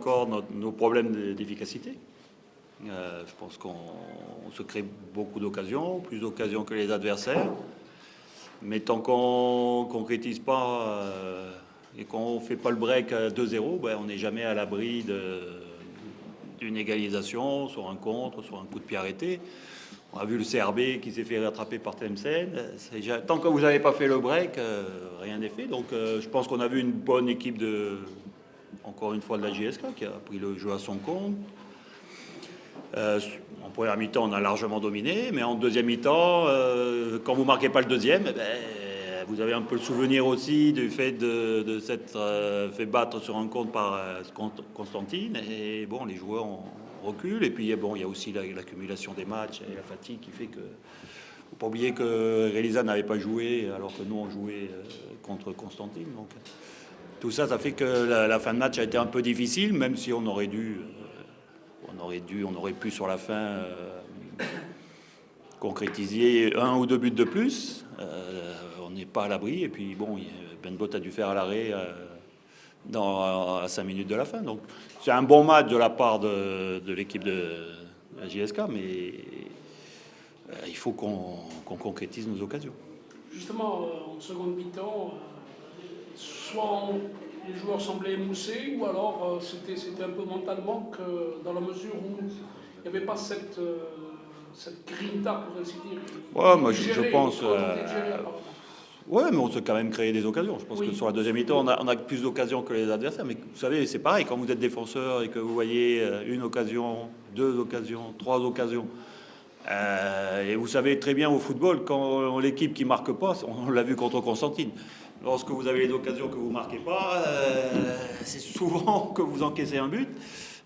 encore nos problèmes d'efficacité. Je pense qu'on se crée beaucoup d'occasions, plus d'occasions que les adversaires. Mais tant qu'on ne concrétise pas et qu'on ne fait pas le break à 2-0, ben, on n'est jamais à l'abri d'une égalisation, sur un contre, sur un coup de pied arrêté. On a vu le CRB qui s'est fait rattraper par Tlemcen. Tant que vous n'avez pas fait le break, rien n'est fait. Donc je pense qu'on a vu une bonne équipe encore une fois de la JSK qui a pris le jeu à son compte. En première mi-temps, on a largement dominé, mais en deuxième mi-temps, quand vous ne marquez pas le deuxième, vous avez un peu le souvenir aussi du fait de s'être fait battre sur un compte par Constantine. Et bon, les joueurs reculent. Et puis bon, il y a aussi l'accumulation des matchs et la fatigue qui fait que... Faut pas oublier que Relisa n'avait pas joué alors que nous on jouait contre Constantine. Donc tout ça, ça fait que la fin de match a été un peu difficile, même si on aurait pu sur la fin concrétiser 1 ou 2 buts de plus. On n'est pas à l'abri. Et puis bon, Ben Bot a dû faire à l'arrêt à 5 minutes de la fin. Donc c'est un bon match de la part de l'équipe de la JSK, mais il faut qu'on concrétise nos occasions. Justement, en seconde mi-temps, soit les joueurs semblaient émoussés, ou alors c'était un peu mentalement que, dans la mesure où il n'y avait pas cette grinta, pour ainsi dire. Ouais, moi je pense. Ouais, mais on s'est quand même créé des occasions. Je pense que sur la deuxième mi-temps, on a plus d'occasions que les adversaires. Mais vous savez, c'est pareil, quand vous êtes défenseur et que vous voyez une occasion, 2 occasions, 3 occasions, et vous savez très bien au football, quand l'équipe qui marque pas, on l'a vu contre Constantine, lorsque vous avez les occasions que vous marquez pas, c'est souvent que vous encaissez un but.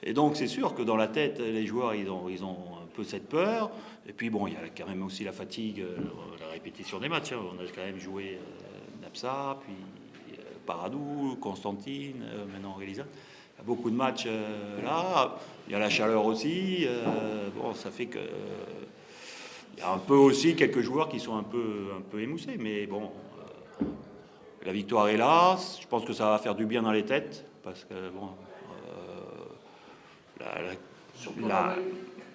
Et donc c'est sûr que dans la tête, les joueurs, ils ont un peu cette peur. Et puis bon, il y a quand même aussi la fatigue, la répétition des matchs. On a quand même joué Napsa, puis Paradou, Constantine, maintenant Relisa. Il y a beaucoup de matchs là. Il y a la chaleur aussi. Bon, ça fait que il y a un peu aussi quelques joueurs qui sont un peu émoussés. Mais bon, la victoire est là. Je pense que ça va faire du bien dans les têtes. Parce que bon,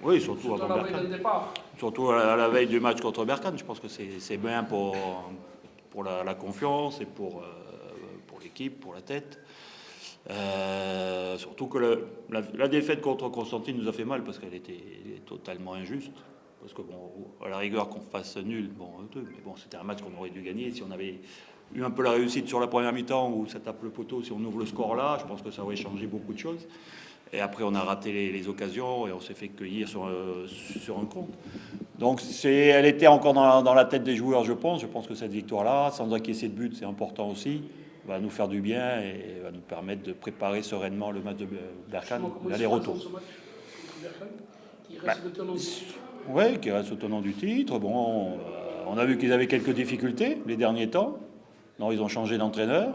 oui, surtout avant Berkane. Surtout à la veille du match contre Berkane. Je pense que c'est bien pour la confiance et pour l'équipe, pour la tête. Surtout que la défaite contre Constantine nous a fait mal parce qu'elle était totalement injuste. Parce que bon, à la rigueur qu'on fasse nul, mais bon, c'était un match qu'on aurait dû gagner. Si on avait eu un peu la réussite sur la première mi-temps où ça tape le poteau, si on ouvre le score là, je pense que ça aurait changé beaucoup de choses. Et après, on a raté les occasions et on s'est fait cueillir sur un compte. Donc, elle était encore dans la tête des joueurs, je pense. Je pense que cette victoire-là, sans encaisser de but, c'est important aussi, va nous faire du bien et va nous permettre de préparer sereinement le match de Berkane, l'aller-retour. Oui, qui reste au tenant du titre. Bon, on a vu qu'ils avaient quelques difficultés les derniers temps. Non, ils ont changé d'entraîneur.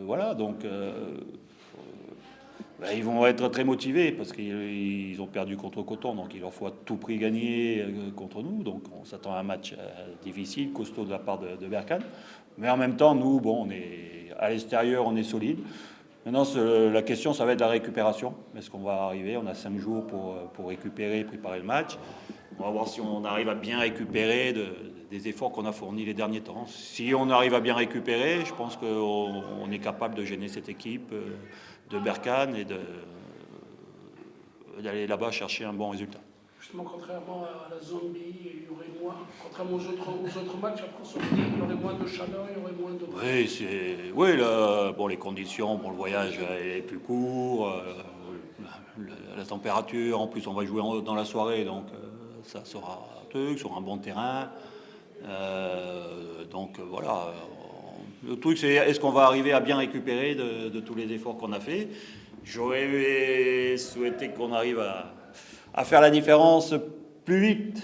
Voilà, donc ils vont être très motivés parce qu'ils ont perdu contre Coton, donc il leur faut à tout prix gagner contre nous. Donc on s'attend à un match difficile, costaud de la part de Berkane. Mais en même temps, nous, bon, on est à l'extérieur, on est solide. Maintenant, la question, ça va être la récupération. Est-ce qu'on va arriver? On a 5 jours pour récupérer, préparer le match. On va voir si on arrive à bien récupérer des efforts qu'on a fournis les derniers temps. Si on arrive à bien récupérer, je pense qu'on est capable de gêner cette équipe de Berkane et d'aller là-bas chercher un bon résultat. Justement, contrairement à la zone B, il y aurait moins, contrairement aux autres matchs, après sur il y aurait moins de chaleur, il y aurait moins de... Oui, les conditions pour le voyage est plus court, la température, en plus on va jouer dans la soirée, donc ça sera sur un bon terrain. Donc voilà, le truc c'est est-ce qu'on va arriver à bien récupérer de tous les efforts qu'on a fait. J'aurais souhaité qu'on arrive à faire la différence plus vite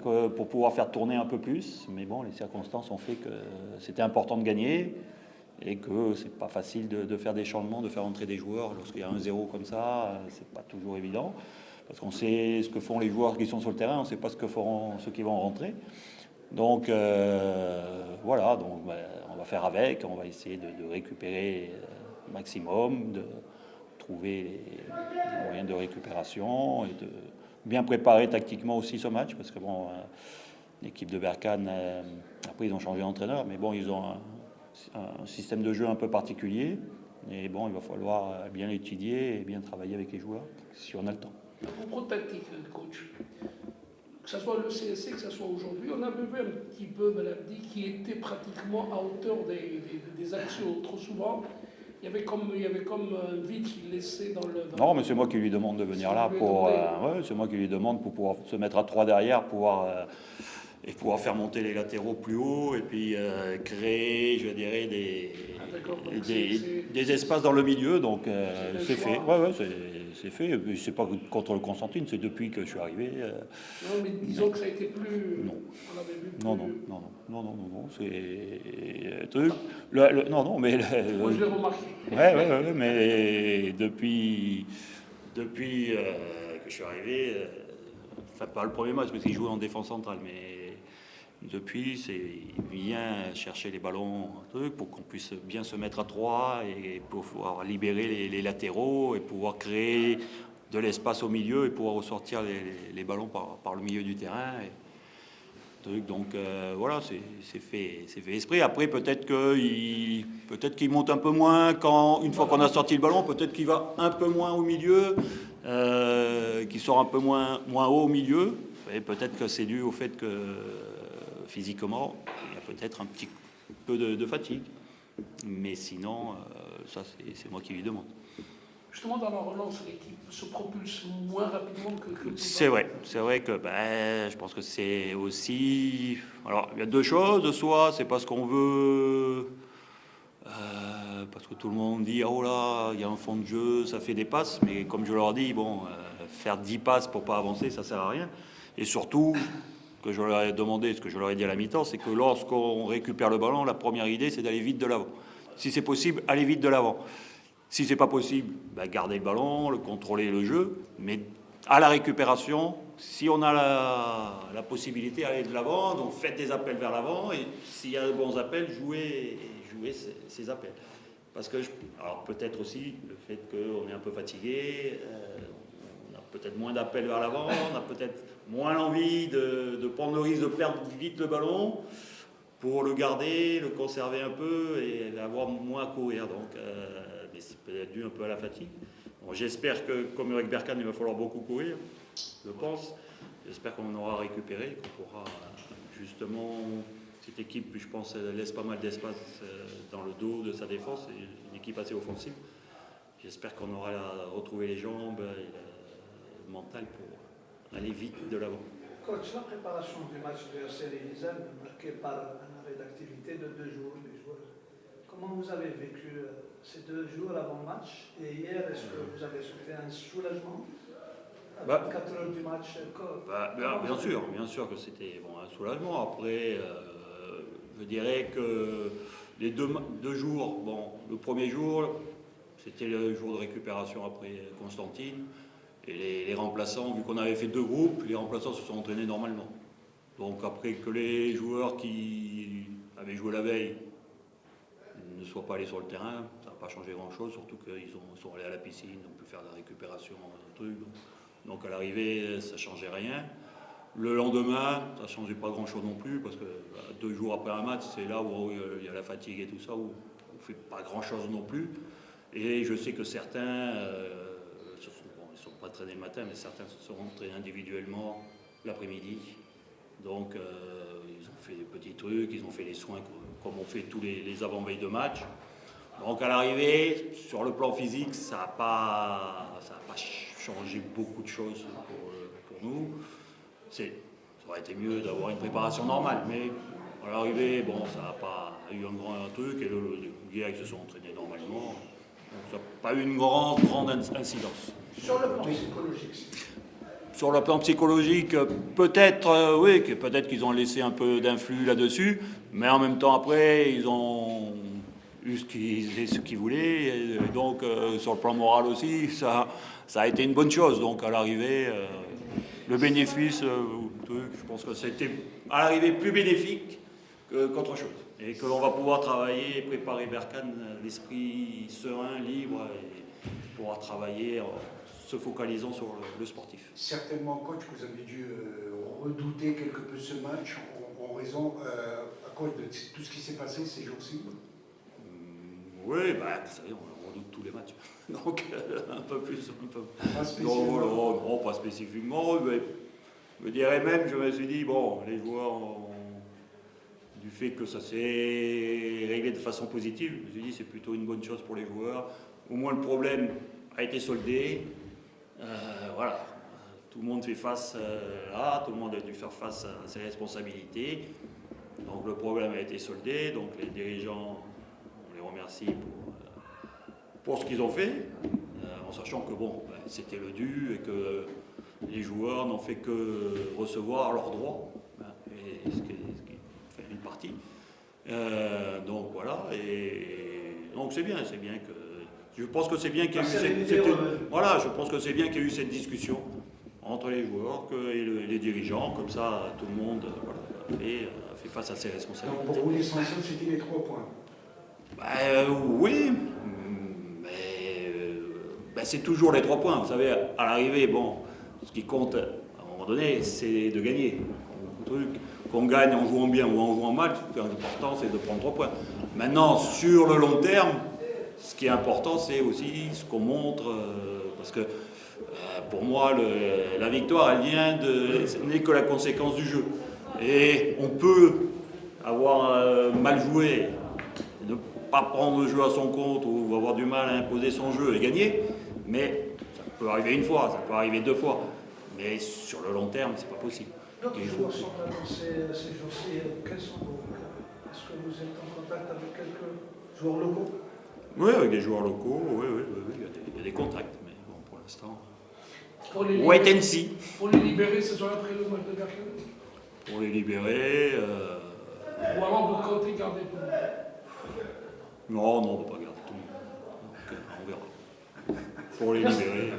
pour pouvoir faire tourner un peu plus. Mais bon, les circonstances ont fait que c'était important de gagner et que c'est pas facile de faire des changements, de faire entrer des joueurs. Lorsqu'il y a un 0 comme ça, c'est pas toujours évident. Parce qu'on sait ce que font les joueurs qui sont sur le terrain, on ne sait pas ce que feront ceux qui vont rentrer. Donc voilà, on va faire avec, on va essayer de récupérer maximum, de trouver les moyens de récupération et de bien préparer tactiquement aussi ce match, parce que bon, l'équipe de Berkane, après ils ont changé d'entraîneur, mais bon, ils ont un système de jeu un peu particulier, et bon, il va falloir bien l'étudier et bien travailler avec les joueurs, si on a le temps. À propos de tactique, coach, que ce soit le CSC, que ce soit aujourd'hui, on avait vu un petit peu Belabdi qui était pratiquement à hauteur des actions. Trop souvent, il y avait comme un vide qu'il laissait dans le... Non, mais c'est moi qui lui demande de venir là pour... ouais, c'est moi qui lui demande pour pouvoir se mettre à 3 derrière, et pouvoir faire monter les latéraux plus haut, et puis créer, je dirais, des espaces dans le milieu. Donc c'est fait. Ouais, c'est fait. C'est pas contre le Constantine, c'est depuis que je suis arrivé. Non, mais disons que ça a été plus... Non. On avait vu plus... Non, c'est truc. Non, mais... Moi, je l'ai remarqué. Ouais, mais depuis que je suis arrivé, enfin pas le premier match parce qu'il jouait en défense centrale, mais depuis, il vient chercher les ballons pour qu'on puisse bien se mettre à 3 et pouvoir libérer les latéraux et pouvoir créer de l'espace au milieu et pouvoir ressortir les ballons par le milieu du terrain. Donc voilà, c'est fait esprit. Après, peut-être qu'il monte un peu moins une fois qu'on a sorti le ballon, peut-être qu'il va un peu moins au milieu, qu'il sort un peu moins haut au milieu. Et peut-être que c'est dû au fait que physiquement, il y a peut-être un petit peu de fatigue. Mais sinon, ça c'est moi qui lui demande. Justement, dans la relance, l'équipe se propulse moins rapidement que c'est vrai que je pense que c'est aussi... Alors, il y a deux choses. Soit c'est parce qu'on veut... parce que tout le monde dit « Oh là, il y a un fond de jeu, ça fait des passes ». Mais comme je leur dis, faire 10 passes pour pas avancer, ça sert à rien. Et surtout, que je leur ai demandé, ce que je leur ai dit à la mi-temps, c'est que lorsqu'on récupère le ballon, la première idée, c'est d'aller vite de l'avant. Si c'est possible, aller vite de l'avant. Si c'est pas possible, garder le ballon, contrôler le jeu, mais à la récupération, si on a la possibilité d'aller de l'avant, donc faites des appels vers l'avant, et s'il y a de bons appels, jouez ces appels. Parce que, alors peut-être aussi le fait qu'on est un peu fatigué, on a peut-être moins d'appels vers l'avant, on a peut-être moins l'envie de prendre le risque de perdre vite le ballon pour le garder, le conserver un peu et avoir moins à courir. Donc, mais c'est peut-être dû un peu à la fatigue. Bon, j'espère que, comme avec Berkane, il va falloir beaucoup courir, je pense. J'espère qu'on aura récupéré, qu'on pourra justement... Cette équipe, je pense, elle laisse pas mal d'espace dans le dos de sa défense. C'est une équipe assez offensive. J'espère qu'on aura retrouvé les jambes et le mental pour aller vite de l'avant. Coach, la préparation du match de RC Lézanne est marquée par un arrêt d'activité de 2 jours des joueurs. Comment vous avez vécu ces 2 jours avant le match? Et hier, est-ce que vous avez souhaité un soulagement à 4 heures du match? Bien sûr que c'était un soulagement. Après, je dirais que les deux jours, le premier jour, c'était le jour de récupération après Constantine. Et les remplaçants, vu qu'on avait fait 2 groupes, les remplaçants se sont entraînés normalement. Donc après que les joueurs qui avaient joué la veille ne soient pas allés sur le terrain, ça n'a pas changé grand-chose, surtout qu'ils sont allés à la piscine, on peut faire de la récupération, un truc. Donc à l'arrivée, ça ne changeait rien. Le lendemain, ça ne changeait pas grand-chose non plus, parce que 2 jours après un match, c'est là où il y a la fatigue et tout ça, où on ne fait pas grand-chose non plus. Et je sais que certains... ils ne sont pas entraînés le matin, mais certains se sont entraînés individuellement l'après-midi. Donc, ils ont fait des petits trucs, ils ont fait les soins comme on fait tous les avant-veilles de match. Donc, à l'arrivée, sur le plan physique, ça n'a pas changé beaucoup de choses pour nous. Ça aurait été mieux d'avoir une préparation normale, mais à l'arrivée, ça n'a pas eu un grand truc, et les gars, ils se sont entraînés normalement. Donc, ça n'a pas eu une grande incidence. Sur le plan psychologique. Sur le plan psychologique, peut-être, oui, peut-être qu'ils ont laissé un peu d'influx là-dessus, mais en même temps, après, ils ont eu ce qu'ils voulaient. Et donc, sur le plan moral aussi, ça a été une bonne chose. Donc, à l'arrivée, le bénéfice, je pense que c'était à l'arrivée plus bénéfique qu'autre chose. Et que l'on va pouvoir travailler et préparer Berkane l'esprit serein, libre, et pouvoir travailler en se focalisant sur le sportif. Certainement, coach, vous avez dû redouter quelque peu ce match en raison, à cause de tout ce qui s'est passé ces jours-ci. Oui, bah, vous savez, on redoute tous les matchs. Donc, un peu plus. Pas spécialement. Non, pas spécifiquement. Mais je dirais même, je me suis dit, bon, les joueurs, du fait que ça s'est réglé de façon positive, je me suis dit, c'est plutôt une bonne chose pour les joueurs. Au moins, le problème a été soldé. Voilà. Tout le monde fait face là, tout le monde a dû faire face à ses responsabilités. Donc, le problème a été soldé. Donc, les dirigeants, on les remercie pour ce qu'ils ont fait, en sachant que bon, c'était le dû et que les joueurs n'ont fait que recevoir leurs droits, et ce qui fait une partie. Donc voilà, et donc c'est bien que je pense que c'est bien qu'il y ait eu cette discussion entre les joueurs et les dirigeants, comme ça tout le monde voilà, a fait face à ses responsabilités. Donc pour vous l'essentiel c'était les 3 points. Oui, mais c'est toujours les 3 points. Vous savez, à l'arrivée, bon, ce qui compte à un moment donné, c'est de gagner. Qu'on gagne en jouant bien ou en jouant mal, l'important c'est de prendre 3 points. Maintenant, sur le long terme, ce qui est important, c'est aussi ce qu'on montre, parce que pour moi, la victoire, ce n'est que la conséquence du jeu. Et on peut avoir mal joué, ne pas prendre le jeu à son compte ou avoir du mal à imposer son jeu et gagner, mais ça peut arriver une fois, ça peut arriver 2 fois. Mais sur le long terme, c'est pas possible. D'autres joueurs sont annoncés ces jours-ci. Quels sont vos cas? Est-ce que vous êtes en contact avec quelques joueurs locaux? Oui, avec des joueurs locaux, oui, il y a des contacts, mais bon, pour l'instant. Wait and see. Pour les libérer, ce soir après le match de Berkane? Pour les libérer. Ou alors vous comptez garder tout le monde? Non, on ne va pas garder tout le monde. Donc, on verra. Pour les libérer.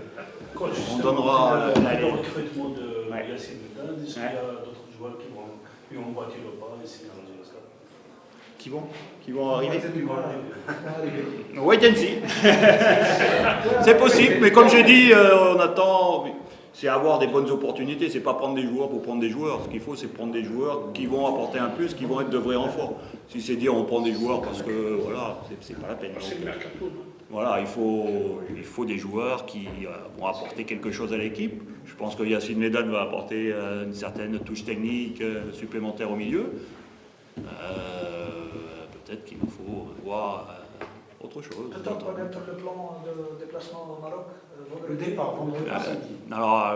On donnera le recrutement de Yacine Medad. Est-ce qu'il y a d'autres joueurs qui vont emboîter le pas et c'est dans le stade? Qui vont arriver? Wait and see. C'est possible, mais comme j'ai dit, on attend. C'est avoir des bonnes opportunités, c'est pas prendre des joueurs pour prendre des joueurs. Ce qu'il faut, c'est prendre des joueurs qui vont apporter un plus, qui vont être de vrais renforts. Si c'est dire on prend des joueurs parce que voilà, c'est pas la peine. C'est le mercato. Voilà, il faut des joueurs qui vont apporter quelque chose à l'équipe. Je pense que Yacine Medad va apporter une certaine touche technique supplémentaire au milieu. Peut-être qu'il nous faut voir autre chose. Peut-être connaître le plan de déplacement au Maroc. Le départ, vendredi. Alors,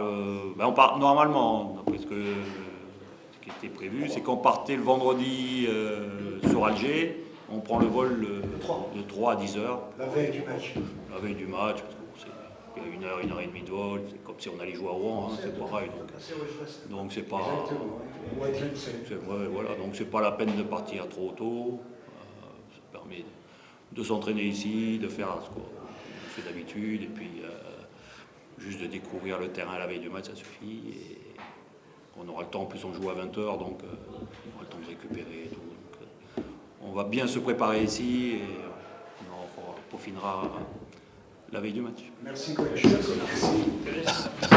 on part normalement, d'après ce qui était prévu, c'est qu'on partait le vendredi sur Alger. On prend le vol de 3 à 10 heures. La veille du match. La veille du match, parce qu'il y a 1 heure et demie de vol. C'est comme si on allait jouer à Rouen, hein, c'est pareil. Donc c'est pas. Voilà, donc c'est pas la peine de partir trop tôt. Ça permet de s'entraîner ici, de faire ce qu'on fait d'habitude, et puis juste de découvrir le terrain la veille du match, ça suffit. Et on aura le temps, en plus on joue à 20 heures, donc on aura le temps de récupérer et tout. Donc, on va bien se préparer ici et on peaufinera la veille du match. Merci coach. Merci.